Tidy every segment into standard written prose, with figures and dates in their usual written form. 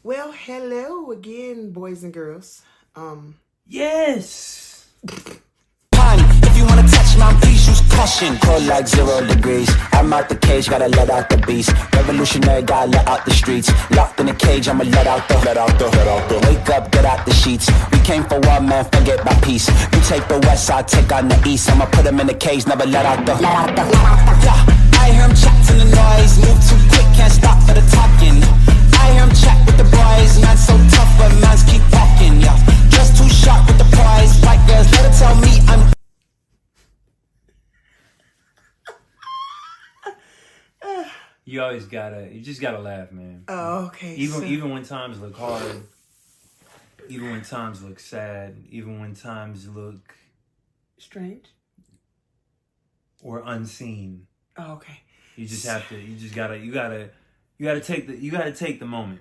Well, hello again, boys and girls. Yes. If you wanna touch my please use caution. Cold like 0 degrees. I'm out the cage, gotta let out the beast. Revolutionary, gotta let out the streets. Locked in a cage, I'ma let out the. Wake up, get out the sheets. We came for one man, forget my peace. You take the west, I'll take on the east. I'ma put him in the cage, never let out the. Yeah, I hear him chat to the noise. Move too quick, can't stop for the talking. I hear him chat with the boys. Man's so tough, but man's keep walking. Yeah, just too sharp with the prize. White girls, let her tell me I'm. You just gotta laugh, man. Oh, okay. Even when times look hard, even when times look sad, even when times look strange or unseen. Oh, okay. You gotta take the moment,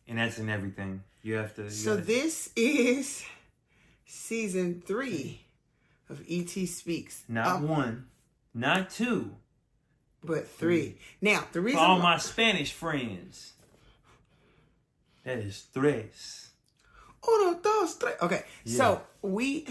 and that's in everything. This is season 3 of E.T. Speaks. Not 1, not 2. But 3. Now, the reason... For all my Spanish friends, that is tres. Uno, dos, tres. Okay, yeah. So we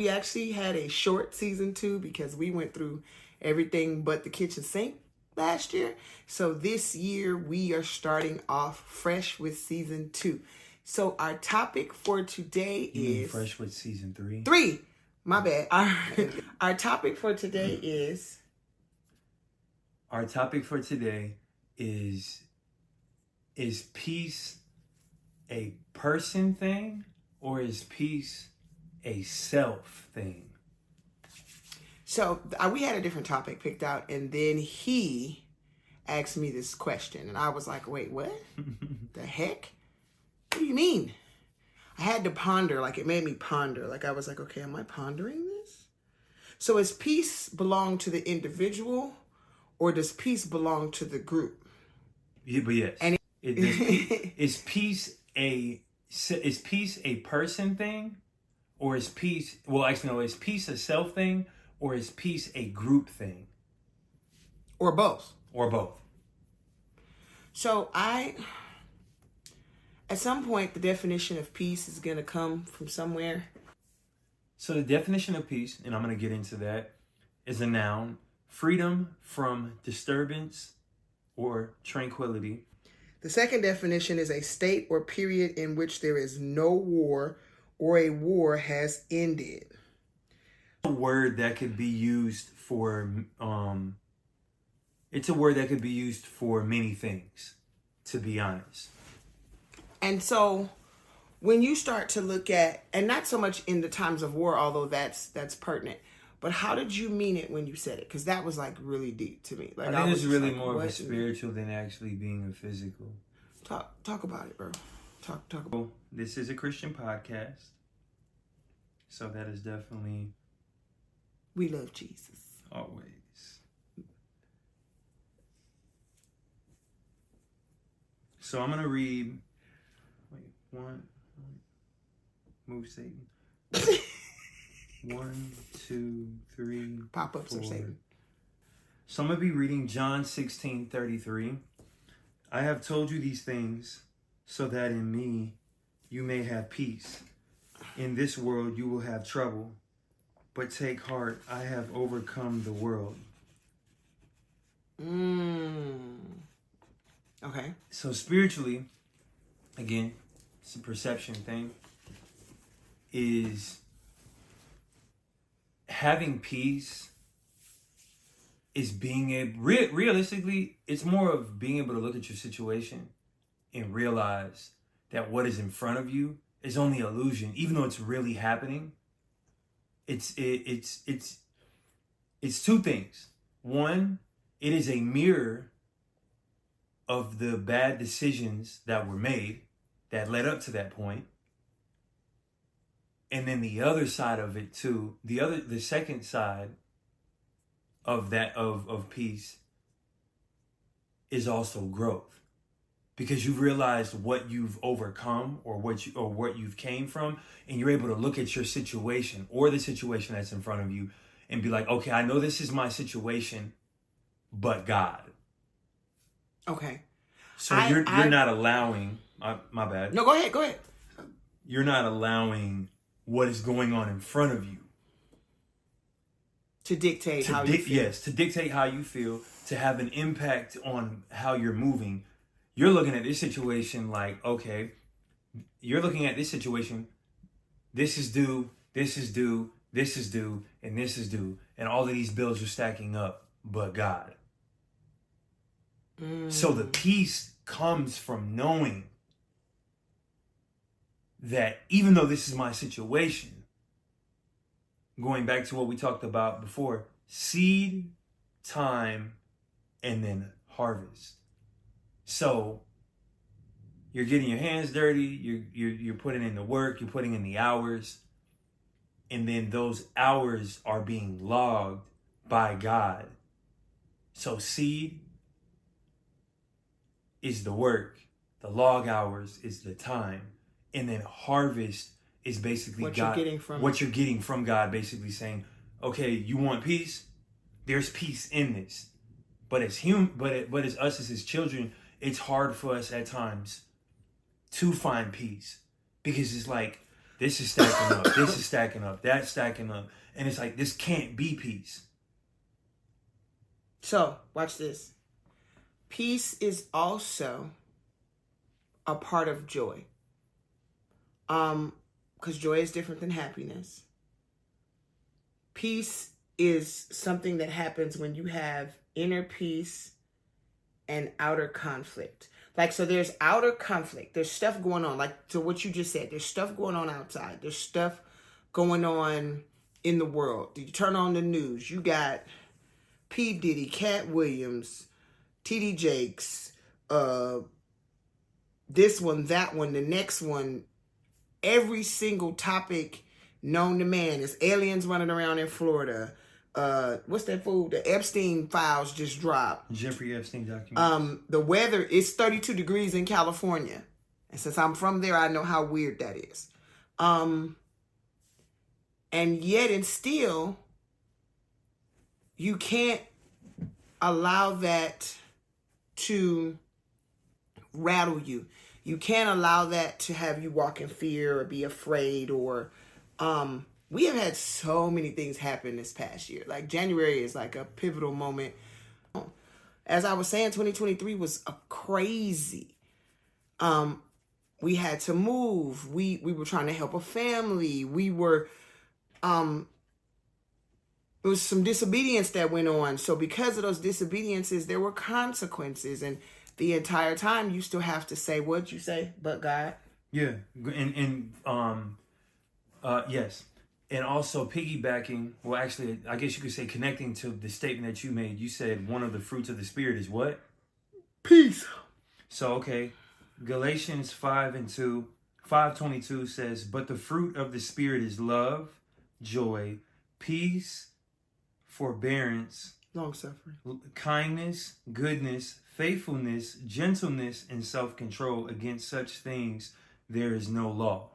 actually had a short season 2 because we went through everything but the kitchen sink last year. So this year, we are starting off fresh with season 2. So our topic for today is... fresh with season 3? 3! My bad. Our topic for today is... Our topic for today is peace a person thing or is peace a self thing? So we had a different topic picked out, and then he asked me this question, and I was like, wait, what? The heck? What do you mean? I had to ponder, like it made me ponder. Like I was like, okay, am I pondering this? So does peace belong to the individual? Or does peace belong to the group? Yeah, but yes. And is peace a person thing, or is peace? Well, actually, no. Is peace a self thing, or is peace a group thing? Or both. Or both. So at some point, the definition of peace is gonna come from somewhere. So the definition of peace, and I'm gonna get into that, is a noun. Freedom from disturbance or tranquility. The second definition is a state or period in which there is no war or a war has ended. A word that could be used for it's a word that could be used for many things, to be honest. And so when you start to look at, and not so much in the times of war, although that's pertinent, but how did you mean it when you said it? Because that was like really deep to me. Like I think it's really like, more of a spiritual than actually being a physical. Talk about it, bro. Talk about it. This is a Christian podcast. So that is definitely... We love Jesus. Always. So I'm going to read... Move Satan. 1, 2, 3, Pop-ups 4. of Satan. So I'm going to be reading John 16:33. I have told you these things so that in me you may have peace. In this world you will have trouble, but take heart, I have overcome the world. Okay. So spiritually, again, it's a perception thing, is having peace is being able, realistically, it's more of being able to look at your situation and realize that what is in front of you is only illusion, even though it's really happening. It's two things. One, it is a mirror of the bad decisions that were made that led up to that point. And then the other side of it too, the second side of that of peace is also growth, because you've realized what you've overcome or what you've came from, and you're able to look at your situation or the situation that's in front of you and be like, okay, I know this is my situation, but God. Okay. So you're not allowing my bad. No, go ahead. Go ahead. You're not allowing what is going on in front of you To dictate how you feel. Yes, to dictate how you feel, to have an impact on how you're moving. You're looking at this situation like, okay, you're looking at this situation, this is due, this is due, this is due, and this is due. And all of these bills are stacking up, but God. So the peace comes from knowing that even though this is my situation, going back to what we talked about before, seed, time, and then harvest. So you're getting your hands dirty, you're putting in the work, you're putting in the hours, and then those hours are being logged by God. So seed is the work, the log hours is the time, and then harvest is basically what God, you're getting from God, basically saying, okay, you want peace? There's peace in this. But as but as us as his children, it's hard for us at times to find peace, because it's like, this is stacking up, this is stacking up, that's stacking up, and it's like, this can't be peace. So, watch this. Peace is also a part of joy. Because joy is different than happiness. Peace is something that happens when you have inner peace and outer conflict. Like, so there's outer conflict. There's stuff going on. Like, to what you just said, there's stuff going on outside. There's stuff going on in the world. You turn on the news, you got P. Diddy, Cat Williams, T.D. Jakes, this one, that one, the next one. Every single topic known to man is aliens running around in Florida. What's that food? The Epstein files just dropped. Jeffrey Epstein document. The weather is 32 degrees in California. And since I'm from there, I know how weird that is. And yet and still, you can't allow that to rattle you. You can't allow that to have you walk in fear or be afraid, or we have had so many things happen this past year. Like, January is like a pivotal moment. As I was saying, 2023 was a crazy. We had to move. We were trying to help a family. We were it was some disobedience that went on. So because of those disobediences, there were consequences, and the entire time you still have to say, what'd you say? But God. Yeah. And yes. And also piggybacking, well, actually, I guess you could say connecting to the statement that you made. You said one of the fruits of the Spirit is what? Peace. So, okay. Galatians 5:22 says, but the fruit of the Spirit is love, joy, peace, forbearance, long-suffering, kindness, goodness, faithfulness, gentleness, and self-control. Against such things there is no law.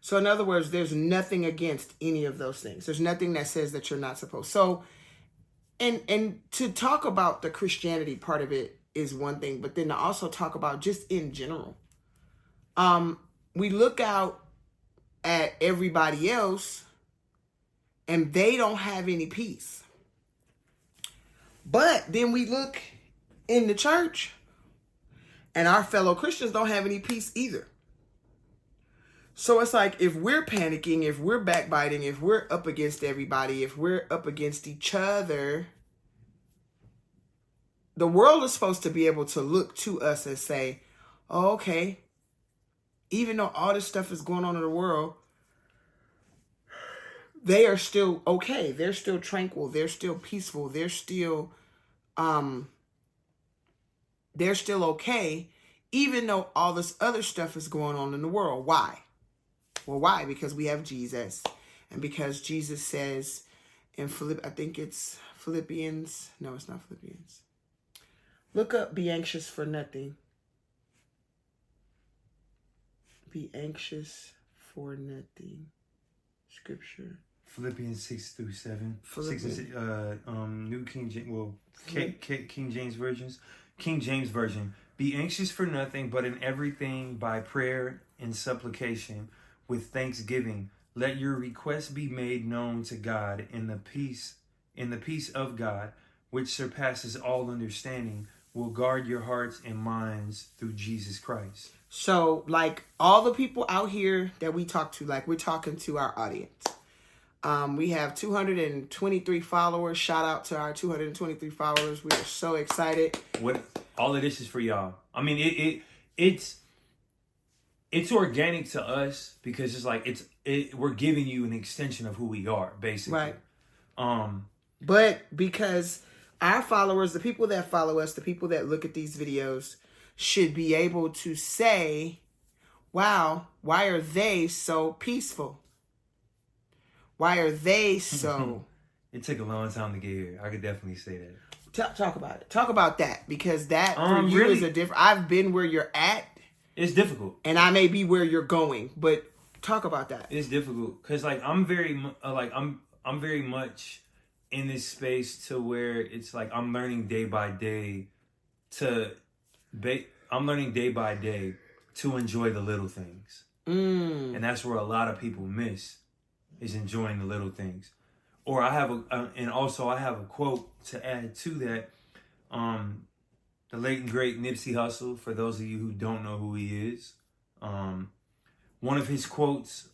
So in other words, there's nothing against any of those things. There's nothing that says that you're not supposed. So, and to talk about the Christianity part of it is one thing, but then to also talk about just in general. We look out at everybody else and they don't have any peace. But then we look in the church and our fellow Christians don't have any peace either. So it's like, if we're panicking, if we're backbiting, if we're up against everybody, if we're up against each other, the world is supposed to be able to look to us and say, oh, okay, even though all this stuff is going on in the world, they are still okay. They're still tranquil. They're still peaceful. They're still okay, even though all this other stuff is going on in the world. Why? Well, why? Because we have Jesus. And because Jesus says in Philippians. No, it's not Philippians. Look up, be anxious for nothing. Be anxious for nothing. Scripture. Philippians 6-7. New King James, King James versions. King James Version. Be anxious for nothing, but in everything by prayer and supplication with thanksgiving. Let your requests be made known to God in the peace of God, which surpasses all understanding, will guard your hearts and minds through Jesus Christ. So, like, all the people out here that we talk to, like, we're talking to our audience. We have 223 followers. Shout out to our 223 followers. We are so excited. All of this is for y'all. I mean, it's organic to us because it's like we're giving you an extension of who we are, basically. Right. But because our followers, the people that follow us, the people that look at these videos, should be able to say, wow, why are they so peaceful? Why are they so... It took a long time to get here. I could definitely say that. Talk about it. Talk about that. Because that, for you, really, is a different... I've been where you're at. It's difficult. And I may be where you're going. But talk about that. It's difficult. Because, like, I'm very much in this space to where it's like I'm learning day by day to enjoy the little things. And that's where a lot of people miss, is enjoying the little things. Or I have a quote to add to that. The late and great Nipsey Hussle, for those of you who don't know who he is, one of his quotes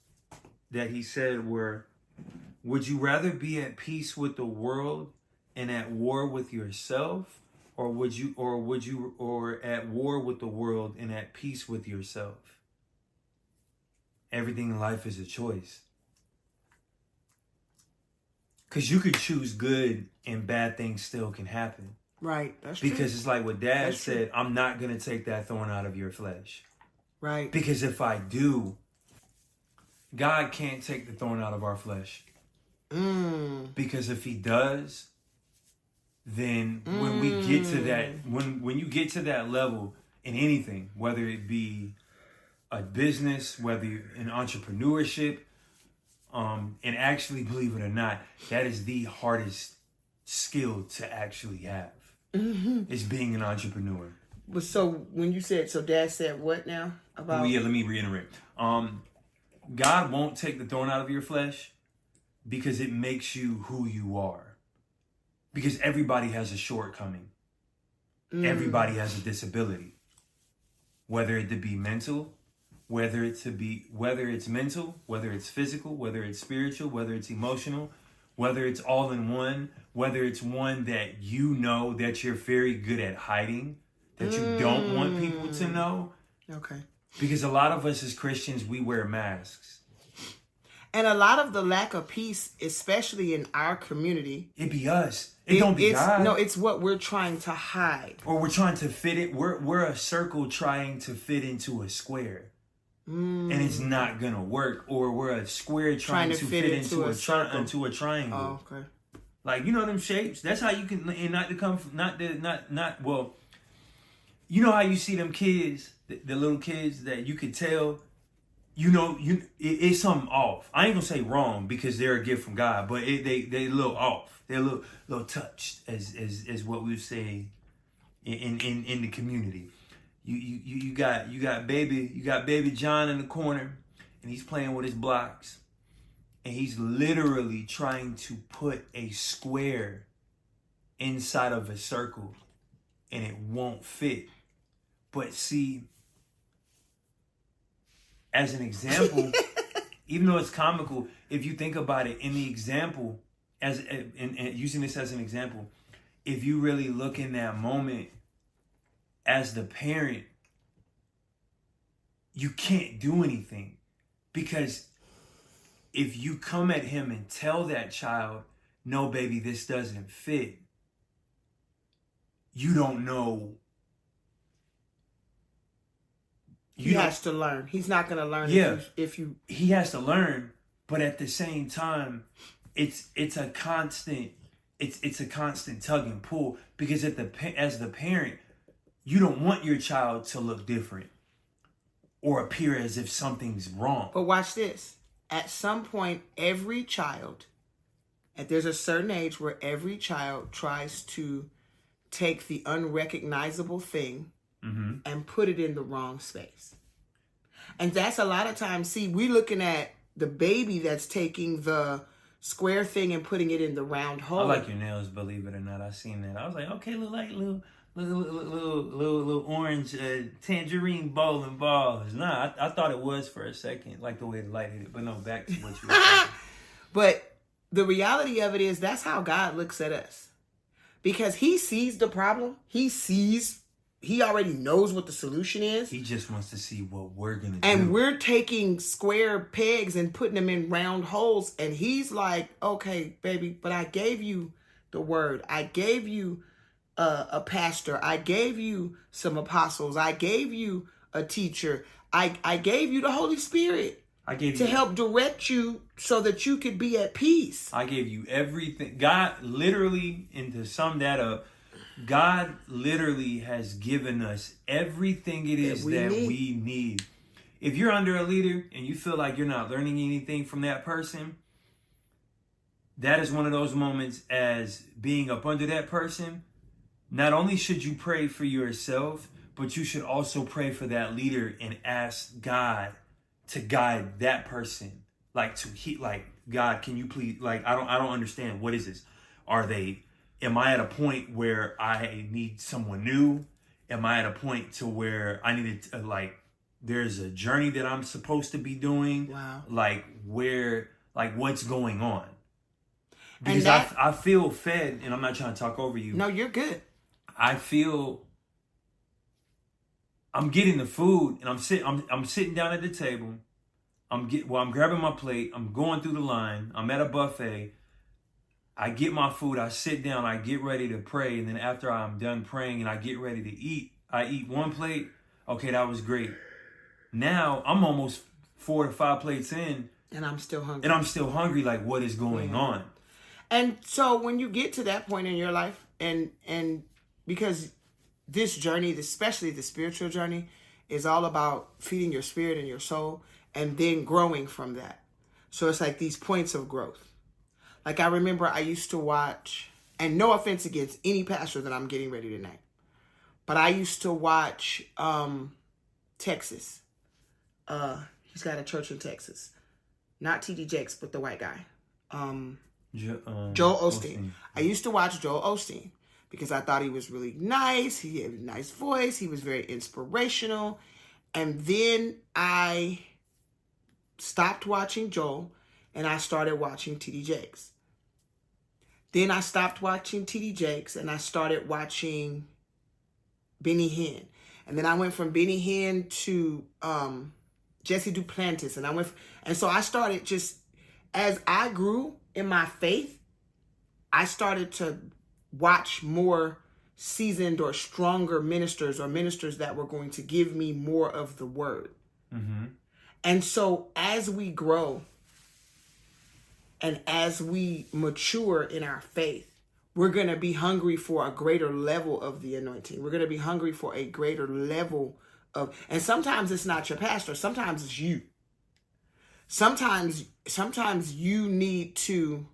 that he said were, "Would you rather be at peace with the world and at war with yourself, or at war with the world and at peace with yourself?" Everything in life is a choice. Because you could choose good and bad things still can happen. Right, that's true. Because it's like what Dad said, I'm not going to take that thorn out of your flesh. Right. Because if I do, God can't take the thorn out of our flesh. Because if he does, then when we get to that, when you get to that level in anything, whether it be a business, whether you're in entrepreneurship, and actually, believe it or not, that is the hardest skill to actually have, is being an entrepreneur. But so when you said, so Dad said what now? About... Oh, yeah, let me reiterate. God won't take the thorn out of your flesh because it makes you who you are. Because everybody has a shortcoming. Everybody has a disability. Whether it be mental, whether it's mental, whether it's physical, whether it's spiritual, whether it's emotional, whether it's all in one, whether it's one that you know that you're very good at hiding, that you don't want people to know. Okay. Because a lot of us as Christians, we wear masks. And a lot of the lack of peace, especially in our community, it be us. It don't be God. No, it's what we're trying to hide. Or we're trying to fit it. We're a circle trying to fit into a square. And it's not gonna work. Or we're a square trying to fit into a triangle. Oh, okay. Like, you know them shapes. That's how you can, and well. You know how you see them kids, the little kids that you could tell, it's something off. I ain't gonna say wrong because they're a gift from God, but they a little off. They're a little touched, as what we would say in the community. You got baby John in the corner, and he's playing with his blocks, and he's literally trying to put a square inside of a circle, and it won't fit. But see, as an example, even though it's comical, if you think about it, in the example, and using this as an example, if you really look in that moment as the parent, you can't do anything. Because if you come at him and tell that child, no, baby, this doesn't fit, you don't know. He has to learn. He's not going to learn if you... He has to learn, but at the same time, it's a constant tug and pull, because as the parent, you don't want your child to look different or appear as if something's wrong. But watch this. At some point, every child, there's a certain age where every child tries to take the unrecognizable thing and put it in the wrong space. And that's a lot of times, see, we looking at the baby that's taking the square thing and putting it in the round hole. I like your nails, believe it or not. I seen that. I was like, okay, little orange tangerine bowling balls. Nah, I thought it was for a second, like the way the light hit it. But no, back to what you were saying. But the reality of it is that's how God looks at us. Because he sees the problem. He already knows what the solution is. He just wants to see what we're going to do. And we're taking square pegs and putting them in round holes. And he's like, okay, baby, but I gave you the word. I gave you a pastor. I gave you some apostles. I gave you a teacher. I gave you the Holy Spirit. I gave to you, help direct you so that you could be at peace. I gave you everything. God literally, and to sum that up, God literally has given us everything it is that we need. If you're under a leader and you feel like you're not learning anything from that person, that is one of those moments as being up under that person. Not only should you pray for yourself, but you should also pray for that leader and ask God to guide that person. Like God, can you please, like, I don't understand. What is this? Am I at a point where I need someone new? Am I at a point to where I need to, there's a journey that I'm supposed to be doing? Wow. What's going on? Because I feel fed, and I'm not trying to talk over you. No, you're good. I feel I'm getting the food, and I'm sitting down at the table. I'm grabbing my plate. I'm going through the line. I'm at a buffet. I get my food, I sit down, I get ready to pray, and then after I'm done praying and I get ready to eat, I eat one plate. Okay, that was great. Now I'm almost 4 to 5 plates in, and I'm still hungry. Like, what is going on? And so when you get to that point in your life, and because this journey, especially the spiritual journey, is all about feeding your spirit and your soul, and then growing from that. So it's like these points of growth. Like I remember I used to watch, and no offense against any pastor that I'm getting ready to name, but I used to watch Texas. He's got a church in Texas. Not T.D. Jakes, but the white guy. Joel Osteen. I used to watch Joel Osteen because I thought he was really nice. He had a nice voice. He was very inspirational. And then I stopped watching Joel and I started watching T.D. Jakes. Then I stopped watching T.D. Jakes and I started watching Benny Hinn. And then I went from Benny Hinn to Jesse Duplantis. And so I started just, as I grew in my faith, I started to watch more seasoned or stronger ministers, or ministers that were going to give me more of the word. Mm-hmm. And so as we grow and as we mature in our faith, we're going to be hungry for a greater level of the anointing. We're going to be hungry for a greater level of, and sometimes it's not your pastor. Sometimes it's you. Sometimes you need to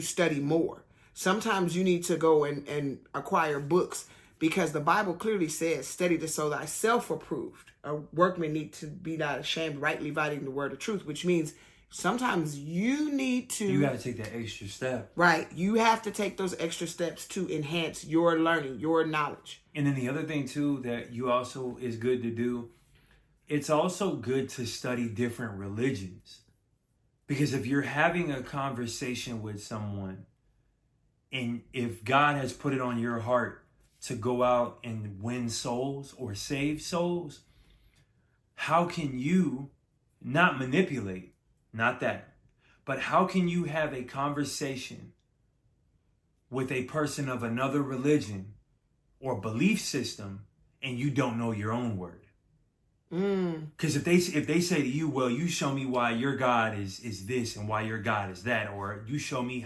study more. Sometimes you need to go and acquire books, because the Bible clearly says, study to show thyself approved. A workman need to be not ashamed, rightly dividing the word of truth, which means sometimes you need to... You got to take that extra step. Right. You have to take those extra steps to enhance your learning, your knowledge. And then the other thing, too, that you also is good to do, it's also good to study different religions. Because if you're having a conversation with someone, and if God has put it on your heart to go out and win souls or save souls, how can you not manipulate? Not that. But how can you have a conversation with a person of another religion or belief system and you don't know your own word? Because if they say to you, well, you show me why your God is this and why your God is that, or you show me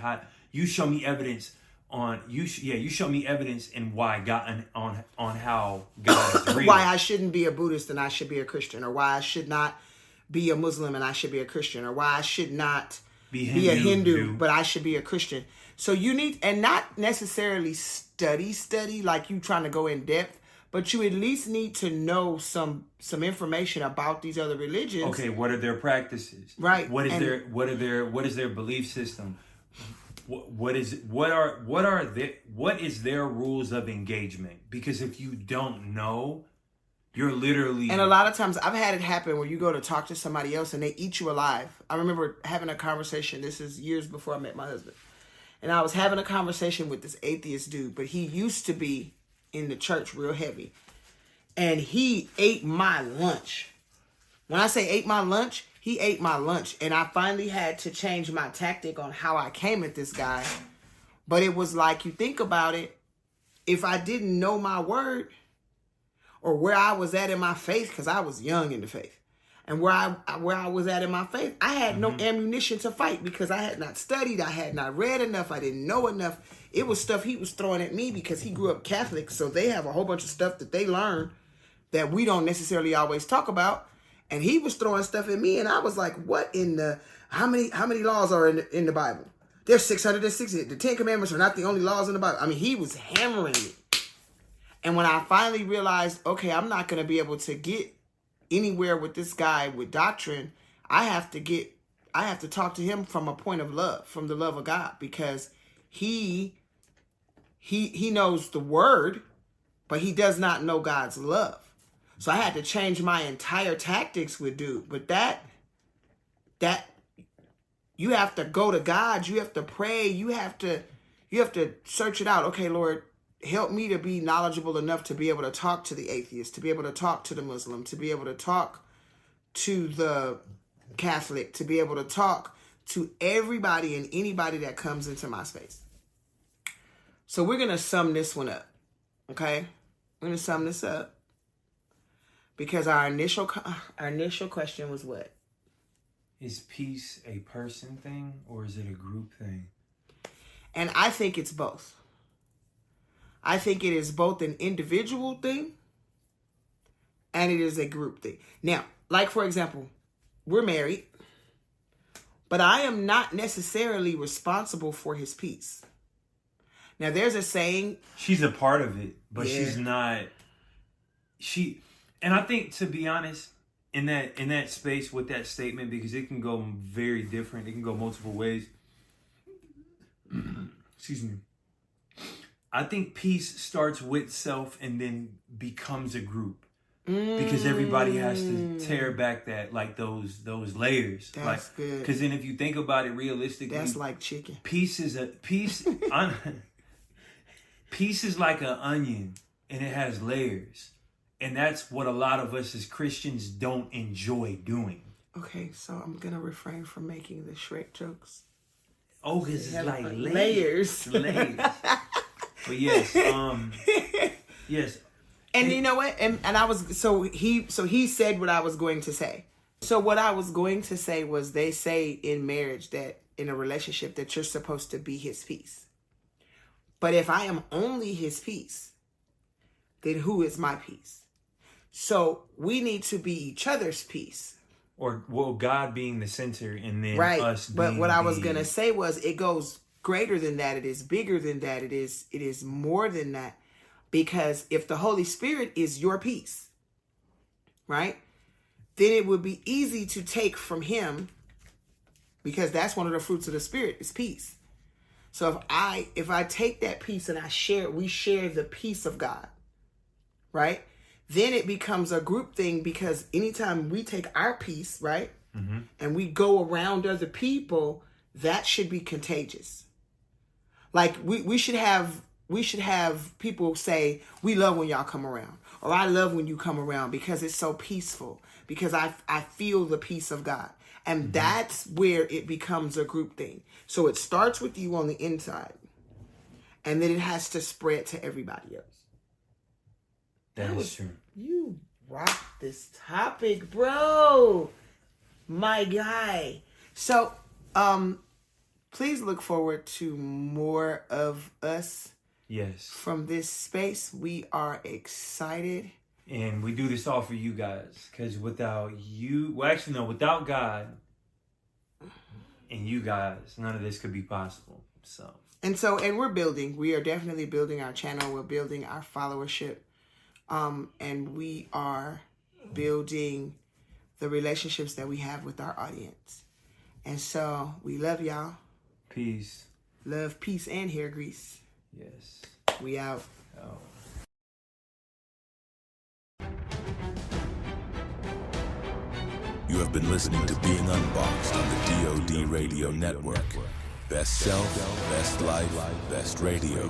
evidence on you show me evidence and why God on how God is real. Why I shouldn't be a Buddhist and I should be a Christian, or why I should not be a Muslim and I should be a Christian, or why I should not be a Hindu but I should be a Christian. So you need, and not necessarily study like you trying to go in depth, but you at least need to know some information about these other religions. Okay, what are their practices? Right. What is their belief system? What is their rules of engagement? Because if you don't know, you're literally... And a lot of times I've had it happen where you go to talk to somebody else and they eat you alive. I remember having a conversation, this is years before I met my husband. And I was having a conversation with this atheist dude, but he used to be in the church real heavy. And he ate my lunch. When I say ate my lunch, he ate my lunch. And I finally had to change my tactic on how I came at this guy. But it was like, you think about it, if I didn't know my word or where I was at in my faith, because I was young in the faith, and where I was at in my faith, I had no ammunition to fight because I had not studied, I had not read enough, I didn't know enough. It was stuff he was throwing at me because he grew up Catholic, so they have a whole bunch of stuff that they learn that we don't necessarily always talk about. And he was throwing stuff at me, and I was like, what in the, how many laws are in the Bible? There's 660. The 10 Commandments are not the only laws in the Bible. I mean, he was hammering me. And when I finally realized, okay, I'm not going to be able to get anywhere with this guy with doctrine, I have to talk to him from a point of love, from the love of God, because he knows the word, but he does not know God's love. So I had to change my entire tactics with dude. But that you have to go to God, you have to pray, you have to search it out. Okay, Lord, help me to be knowledgeable enough to be able to talk to the atheist, to be able to talk to the Muslim, to be able to talk to the Catholic, to be able to talk to everybody and anybody that comes into my space. So we're going to sum this one up, okay? We're going to sum this up because our initial question was what? Is peace a person thing or is it a group thing? And I think it's both. I think it is both an individual thing and it is a group thing. Now, like for example, we're married, but I am not necessarily responsible for his peace. Now, there's a saying. She's a part of it, but Yeah. she's not. And I think, to be honest, in that space with that statement, because it can go very different. It can go multiple ways. Excuse me. I think peace starts with self and then becomes a group. Because everybody has to tear back those layers. That's good. Because then if you think about it realistically, That's like chicken. Peace is like an onion, and it has layers. And that's what a lot of us as Christians don't enjoy doing. Okay, so I'm going to refrain from making the Shrek jokes. Oh, because it's like layers. Layers. But yes, yes. And you know what? And I was, so he said what I was going to say. So what I was going to say was, they say in marriage that in a relationship that you're supposed to be his peace. But if I am only his peace, then who is my peace? So we need to be each other's peace. Or, well, God being the center and then right. us being But what I was going to say was, it goes greater than that. It is bigger than that. It is more than that. Because if the Holy Spirit is your peace, right, then it would be easy to take from him, because that's one of the fruits of the Spirit is peace. So if I take that peace and we share the peace of God, right, then it becomes a group thing, because anytime we take our peace, right, and we go around other people, that should be contagious. Like we should have people say, we love when y'all come around, or I love when you come around, because it's so peaceful, because I feel the peace of God. And that's where it becomes a group thing. So it starts with you on the inside, and then it has to spread to everybody else. That is true. You rock this topic, bro. My guy. So, please look forward to more of us. Yes. From this space. We are excited. And we do this all for you guys. Because without God and you guys, none of this could be possible. So And so, and we're building. We are definitely building our channel. We're building our followership. And we are building the relationships that we have with our audience. And so we love y'all. Peace. Love, peace, and hair grease. Yes. We out. Oh. You have been listening to Being Unboxed on the D.O.D. Radio Network. Best self, best life, best radio.